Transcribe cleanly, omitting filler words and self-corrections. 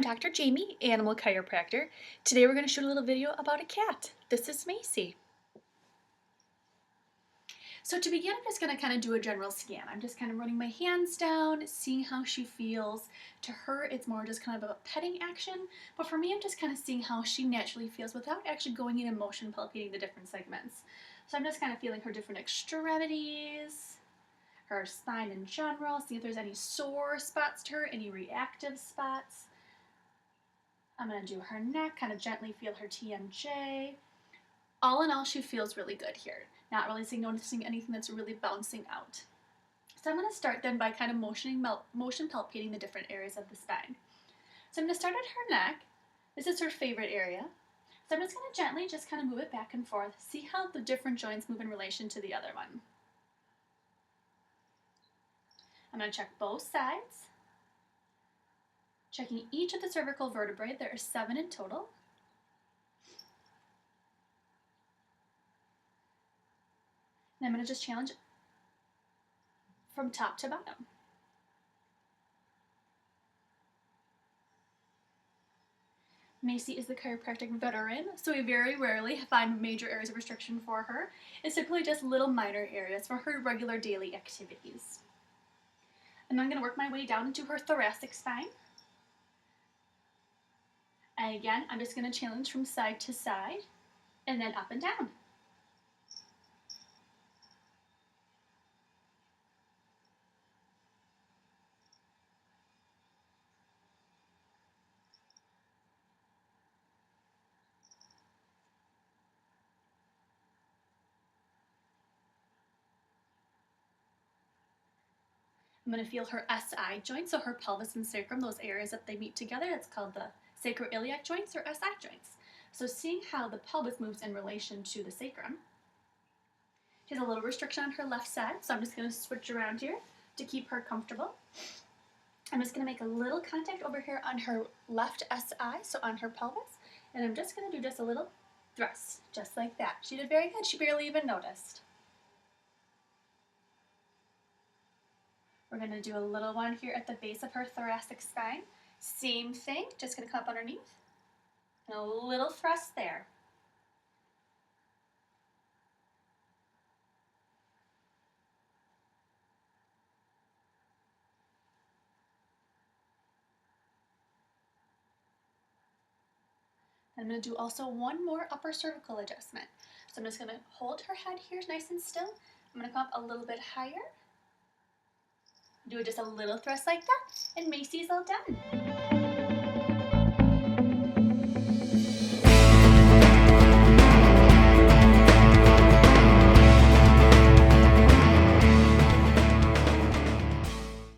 Dr. Jamie, animal chiropractor. Today we're going to shoot a little video about a cat. This is Macy. So to begin, I'm just going to kind of do a general scan. I'm just kind of running my hands down, seeing how she feels. To her, it's more just kind of a petting action, but for me, I'm just kind of seeing how she naturally feels without actually going in and motion palpating the different segments. So I'm just kind of feeling her different extremities, her spine in general, see if there's any sore spots to her, any reactive spots. I'm going to do her neck, kind of gently feel her TMJ. All in all, she feels really good here. Not really noticing anything that's really bouncing out. So I'm going to start then by kind of motion palpating the different areas of the spine. So I'm going to start at her neck. This is her favorite area. So I'm just going to gently just kind of move it back and forth. See how the different joints move in relation to the other one. I'm going to check both sides. Checking each of the cervical vertebrae. There are 7 in total. And I'm going to just challenge from top to bottom. Macy is the chiropractic veteran, so we very rarely find major areas of restriction for her. It's typically just little minor areas for her regular daily activities. And I'm going to work my way down into her thoracic spine. And again, I'm just going to challenge from side to side and then up and down. I'm going to feel her SI joint, so her pelvis and sacrum, those areas that they meet together, it's called the sacroiliac joints or SI joints. So seeing how the pelvis moves in relation to the sacrum. She has a little restriction on her left side, so I'm just going to switch around here to keep her comfortable. I'm just going to make a little contact over here on her left SI, so on her pelvis, and I'm just going to do just a little thrust, just like that. She did very good. She barely even noticed. We're going to do a little one here at the base of her thoracic spine. Same thing, just going to come up underneath. And a little thrust there. I'm going to do also one more upper cervical adjustment. So I'm just going to hold her head here nice and still. I'm going to come up a little bit higher. Do just a little thrust like that, and Macy's all done.